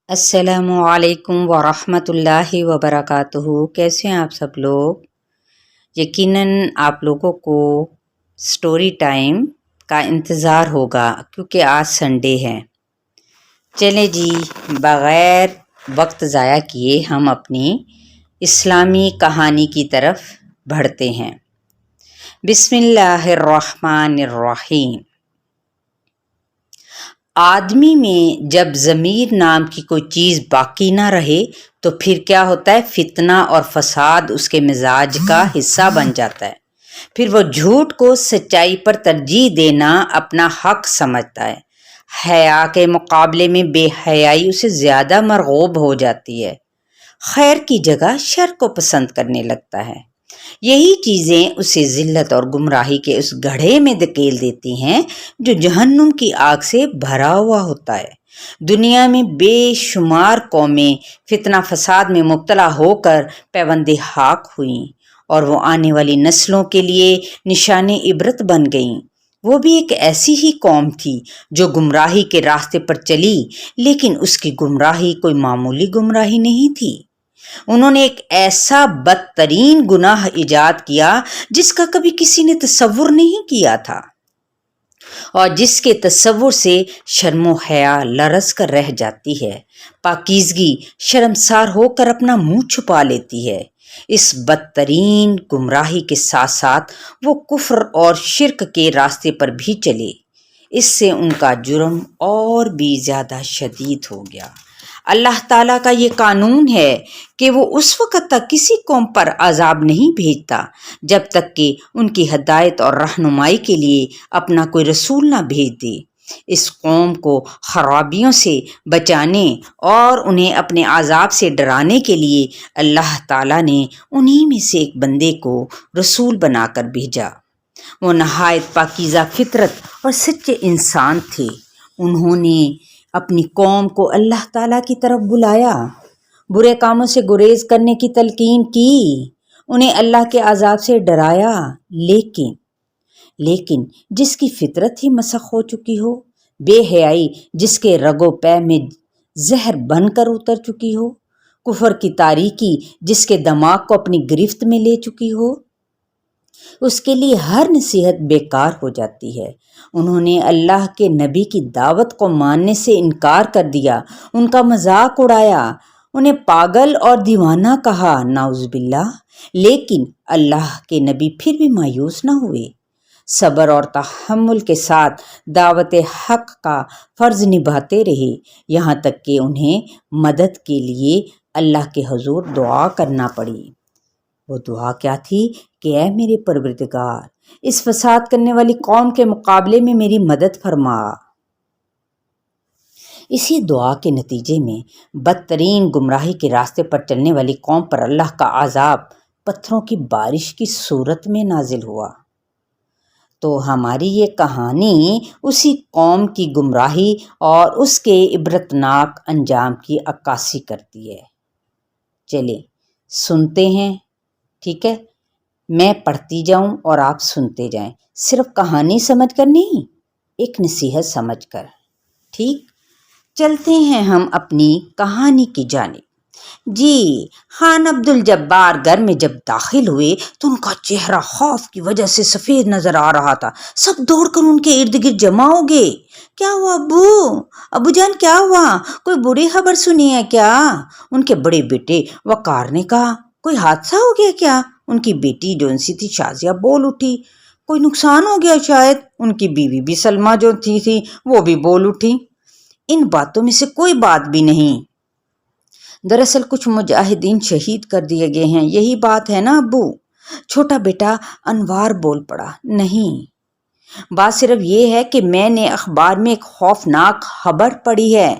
السلام علیکم ورحمۃ اللہ وبرکاتہ۔ کیسے ہیں آپ سب لوگ؟ یقیناً آپ لوگوں کو سٹوری ٹائم کا انتظار ہوگا کیونکہ آج سنڈے ہے۔ چلیں جی، بغیر وقت ضائع کیے ہم اپنی اسلامی کہانی کی طرف بڑھتے ہیں۔ بسم اللہ الرحمن الرحیم۔ آدمی میں جب ضمیر نام کی کوئی چیز باقی نہ رہے تو پھر کیا ہوتا ہے؟ فتنہ اور فساد اس کے مزاج کا حصہ بن جاتا ہے۔ پھر وہ جھوٹ کو سچائی پر ترجیح دینا اپنا حق سمجھتا ہے۔ حیا کے مقابلے میں بے حیائی اسے زیادہ مرغوب ہو جاتی ہے۔ خیر کی جگہ شر کو پسند کرنے لگتا ہے۔ یہی چیزیں اسے ذلت اور گمراہی کے اس گڑھے میں دھکیل دیتی ہیں جو جہنم کی آگ سے بھرا ہوا ہوتا ہے۔ دنیا میں بے شمار قومیں فتنہ فساد میں مبتلا ہو کر پیوند حق ہوئیں اور وہ آنے والی نسلوں کے لیے نشان عبرت بن گئیں۔ وہ بھی ایک ایسی ہی قوم تھی جو گمراہی کے راستے پر چلی، لیکن اس کی گمراہی کوئی معمولی گمراہی نہیں تھی۔ انہوں نے ایک ایسا بدترین گناہ ایجاد کیا جس کا کبھی کسی نے تصور نہیں کیا تھا اور جس کے تصور سے شرم و حیا لرز کر رہ جاتی ہے۔ پاکیزگی شرمسار ہو کر اپنا منہ چھپا لیتی ہے۔ اس بدترین گمراہی کے ساتھ ساتھ وہ کفر اور شرک کے راستے پر بھی چلے۔ اس سے ان کا جرم اور بھی زیادہ شدید ہو گیا۔ اللہ تعالیٰ کا یہ قانون ہے کہ وہ اس وقت تک کسی قوم پر عذاب نہیں بھیجتا جب تک کہ ان کی ہدایت اور رہنمائی کے لیے اپنا کوئی رسول نہ بھیج دے۔ اس قوم کو خرابیوں سے بچانے اور انہیں اپنے عذاب سے ڈرانے کے لیے اللہ تعالیٰ نے انہی میں سے ایک بندے کو رسول بنا کر بھیجا۔ وہ نہایت پاکیزہ فطرت اور سچے انسان تھے۔ انہوں نے اپنی قوم کو اللہ تعالیٰ کی طرف بلایا، برے کاموں سے گریز کرنے کی تلقین کی، انہیں اللہ کے عذاب سے ڈرایا، لیکن جس کی فطرت ہی مسخ ہو چکی ہو، بے حیائی جس کے رگ و پے میں زہر بن کر اتر چکی ہو، کفر کی تاریکی جس کے دماغ کو اپنی گرفت میں لے چکی ہو، اس کے لیے ہر نصیحت بیکار ہو جاتی ہے۔ انہوں نے اللہ کے نبی کی دعوت کو ماننے سے انکار کر دیا، ان کا مذاق اڑایا، انہیں پاگل اور دیوانہ کہا، نعوذ باللہ۔ لیکن اللہ کے نبی پھر بھی مایوس نہ ہوئے، صبر اور تحمل کے ساتھ دعوت حق کا فرض نبھاتے رہے، یہاں تک کہ انہیں مدد کے لیے اللہ کے حضور دعا کرنا پڑی۔ وہ دعا کیا تھی کہ اے میرے پروردگار، اس فساد کرنے والی قوم کے مقابلے میں میری مدد فرما۔ اسی دعا کے نتیجے میں بدترین گمراہی کے راستے پر چلنے والی قوم پر اللہ کا عذاب پتھروں کی بارش کی صورت میں نازل ہوا۔ تو ہماری یہ کہانی اسی قوم کی گمراہی اور اس کے عبرتناک انجام کی عکاسی کرتی ہے۔ چلیں سنتے ہیں، ٹھیک ہے؟ میں پڑھتی جاؤں اور آپ سنتے جائیں، صرف کہانی سمجھ کر نہیں، ایک نصیحت سمجھ کر۔ ٹھیک، چلتے ہیں ہم اپنی کہانی کی جانب۔ جی، خان عبد الجبار گھر میں جب داخل ہوئے تو ان کا چہرہ خوف کی وجہ سے سفید نظر آ رہا تھا۔ سب دوڑ کر ان کے ارد گرد جمع ہو گئے۔ کیا ہوا ابو جان، کیا ہوا؟ کوئی بری خبر سنی ہے کیا؟ ان کے بڑے بیٹے وقار نے کہا۔ کوئی حادثہ ہو گیا کیا؟ ان کی بیٹی جو سی تھی شازیہ بول اٹھی۔ کوئی نقصان ہو گیا شاید؟ ان کی بیوی بھی سلمہ جو تھی وہ بھی بول اٹھی۔ ان باتوں میں سے کوئی بات بھی نہیں، دراصل کچھ مجاہدین شہید کر دیے گئے ہیں، یہی بات ہے نا ابو؟ چھوٹا بیٹا انوار بول پڑا۔ نہیں، بات صرف یہ ہے کہ میں نے اخبار میں ایک خوفناک خبر پڑھی ہے۔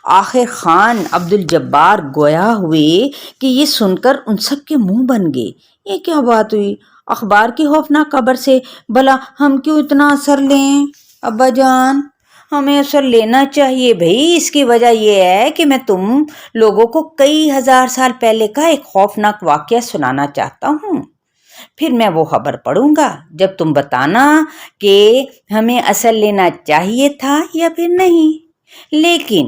آخر خان عبد الجبار گویا ہوئے کہ یہ سن کر ان سب کے منہ بن گئے۔ یہ کیا بات ہوئی؟ اخبار کی خوفناک خبر سے بھلا ہم کیوں اتنا اثر لیں؟ ابا جان، ہمیں اثر لینا چاہیے بھائی۔ اس کی وجہ یہ ہے کہ میں تم لوگوں کو کئی ہزار سال پہلے کا ایک خوفناک واقعہ سنانا چاہتا ہوں، پھر میں وہ خبر پڑھوں گا، جب تم بتانا کہ ہمیں اثر لینا چاہیے تھا یا پھر نہیں۔ لیکن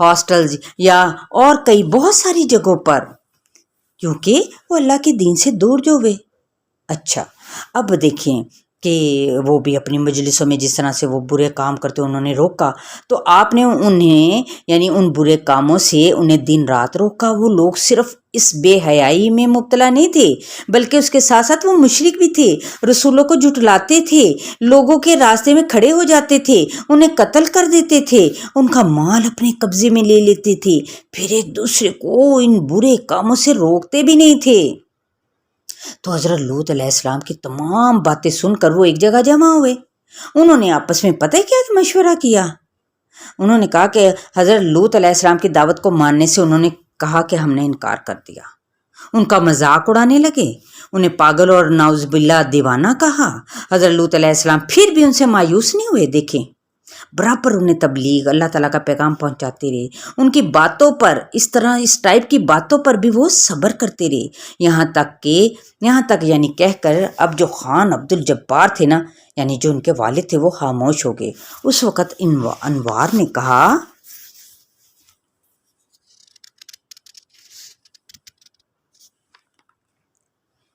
ہاسٹلز یا اور کئی بہت ساری جگہوں پر، کیونکہ وہ اللہ کے دین سے دور جو ہوئے۔ اچھا، اب دیکھیں کہ وہ بھی اپنی مجلسوں میں جس طرح سے وہ برے کام کرتے انہوں نے روکا، تو آپ نے انہیں یعنی ان برے کاموں سے انہیں دن رات روکا۔ وہ لوگ صرف اس بے حیائی میں مبتلا نہیں تھے بلکہ اس کے ساتھ ساتھ وہ مشرک بھی تھے، رسولوں کو جھٹلاتے تھے، لوگوں کے راستے میں کھڑے ہو جاتے تھے، انہیں قتل کر دیتے تھے، ان کا مال اپنے قبضے میں لے لیتے تھے، پھر ایک دوسرے کو ان برے کاموں سے روکتے بھی نہیں تھے۔ تو حضرت لوط علیہ السلام کی تمام باتیں سن کر وہ ایک جگہ جمع ہوئے۔ انہوں نے آپس میں پتہ ہے کیا مشورہ کیا؟ انہوں نے کہا کہ حضرت لوط علیہ السلام کی دعوت کو ماننے سے انہوں نے کہا کہ ہم نے انکار کر دیا، ان کا مذاق اڑانے لگے، انہیں پاگل اور نعوذ باللہ دیوانہ کہا۔ حضرت لوط علیہ السلام پھر بھی ان سے مایوس نہیں ہوئے، دیکھیں برابر انہیں تبلیغ اللہ تعالیٰ کا پیغام پہنچاتے رہے، ان کی باتوں پر اس طرح اس ٹائپ کی باتوں پر بھی وہ صبر کرتے رہے، یہاں تک یعنی کہہ کر اب جو خان عبد الجبار تھے نا، یعنی جو ان کے والد تھے، وہ خاموش ہو گئے۔ اس وقت انوار نے کہا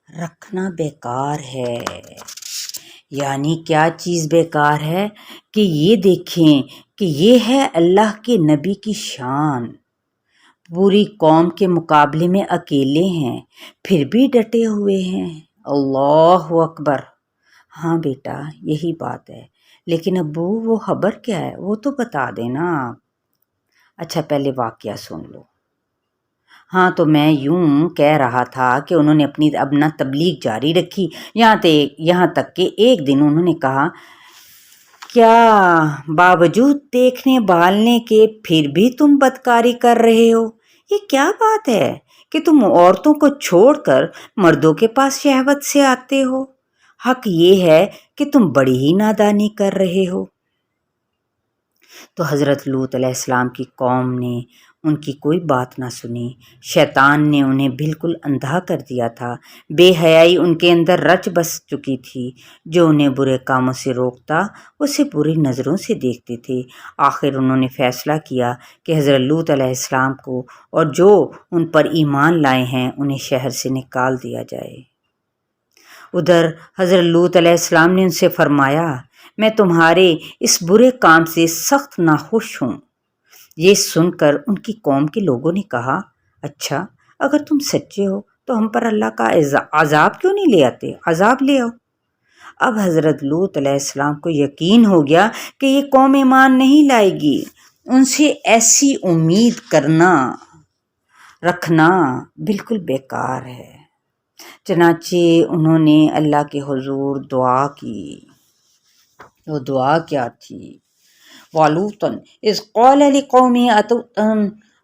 رکھنا بیکار ہے۔ یعنی کیا چیز بیکار ہے؟ کہ یہ دیکھیں کہ یہ ہے اللہ کے نبی کی شان، پوری قوم کے مقابلے میں اکیلے ہیں پھر بھی ڈٹے ہوئے ہیں۔ اللہ اکبر۔ ہاں بیٹا یہی بات ہے، لیکن ابو وہ خبر کیا ہے وہ تو بتا دینا آپ۔ اچھا پہلے واقعہ سن لو۔ ہاں تو میں یوں کہہ رہا تھا کہ انہوں نے اپنا تبلیغ جاری رکھی، یہاں تک کہ ایک دن انہوں نے کہا کیا باوجود دیکھنے بھالنے کے پھر بھی تم بدکاری کر رہے ہو؟ یہ کیا بات ہے کہ تم عورتوں کو چھوڑ کر مردوں کے پاس شہوت سے آتے ہو؟ حق یہ ہے کہ تم بڑی ہی نادانی کر رہے ہو۔ تو حضرت لوط علیہ السلام کی قوم نے ان کی کوئی بات نہ سنی، شیطان نے انہیں بالکل اندھا کر دیا تھا، بے حیائی ان کے اندر رچ بس چکی تھی، جو انہیں برے کاموں سے روکتا اسے بری نظروں سے دیکھتے تھے۔ آخر انہوں نے فیصلہ کیا کہ حضرت لوط علیہ السلام کو اور جو ان پر ایمان لائے ہیں انہیں شہر سے نکال دیا جائے۔ ادھر حضرت لوط علیہ السلام نے ان سے فرمایا میں تمہارے اس برے کام سے سخت ناخوش ہوں۔ یہ سن کر ان کی قوم کے لوگوں نے کہا اچھا اگر تم سچے ہو تو ہم پر اللہ کا عذاب کیوں نہیں لے آتے؟ عذاب لے آؤ۔ اب حضرت لوط علیہ السلام کو یقین ہو گیا کہ یہ قوم ایمان نہیں لائے گی، ان سے ایسی امید رکھنا بالکل بیکار ہے۔ چنانچہ انہوں نے اللہ کے حضور دعا کی۔ وہ دعا کیا تھی؟ وَلُوطًا اذ قال لقومه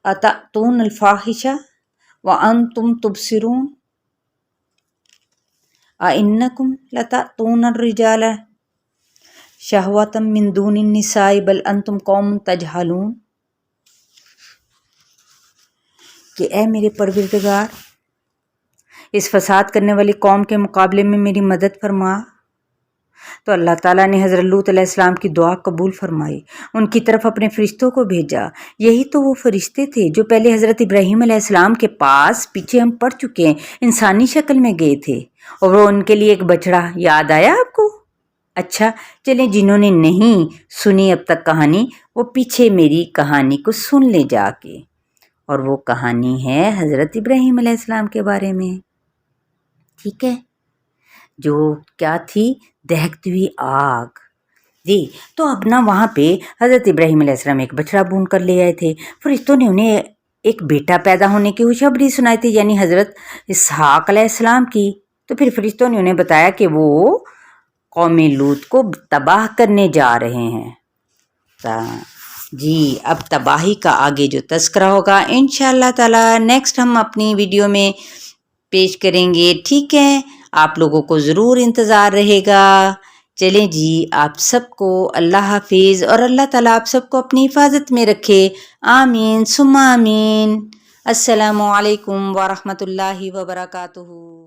اتأتون الفاحشة وأنتم تبصرون أئنكم لتأتون الرجال شهوة من دون النساء بل أنتم قوم تجهلون۔ کہ اے میرے پروردگار اس فساد کرنے والی قوم کے مقابلے میں میری مدد فرما۔ تو اللہ تعالیٰ نے حضرت لوط علیہ السلام کی دعا قبول فرمائی، ان کی طرف اپنے فرشتوں کو بھیجا۔ یہی تو وہ فرشتے تھے جو پہلے حضرت ابراہیم علیہ السلام کے پاس، پیچھے ہم پڑھ چکے ہیں، انسانی شکل میں گئے تھے، اور وہ ان کے لیے ایک بچڑا یاد آیا آپ کو؟ اچھا چلیں جنہوں نے نہیں سنی اب تک کہانی، وہ پیچھے میری کہانی کو سن لے جا کے، اور وہ کہانی ہے حضرت ابراہیم علیہ السلام کے بارے میں، ٹھیک ہے، جو کیا تھی؟ دہکتی ہوئی آگ۔ جی تو اب نا وہاں پہ حضرت ابراہیم علیہ السلام ایک بچڑا بون کر لے آئے تھے، فرشتوں نے انہیں ایک بیٹا پیدا ہونے کی خوشخبری سنائی تھی، یعنی حضرت اسحاق علیہ السلام کی۔ تو پھر فرشتوں نے انہیں بتایا کہ وہ قوم لوط کو تباہ کرنے جا رہے ہیں۔ جی اب تباہی کا آگے جو تذکرہ ہوگا انشاءاللہ تعالی نیکسٹ ہم اپنی ویڈیو میں پیش کریں گے، ٹھیک ہے؟ آپ لوگوں کو ضرور انتظار رہے گا۔ چلیں جی آپ سب کو اللہ حافظ، اور اللہ تعالیٰ آپ سب کو اپنی حفاظت میں رکھے، آمین ثم آمین۔ السلام علیکم ورحمۃ اللہ وبرکاتہ۔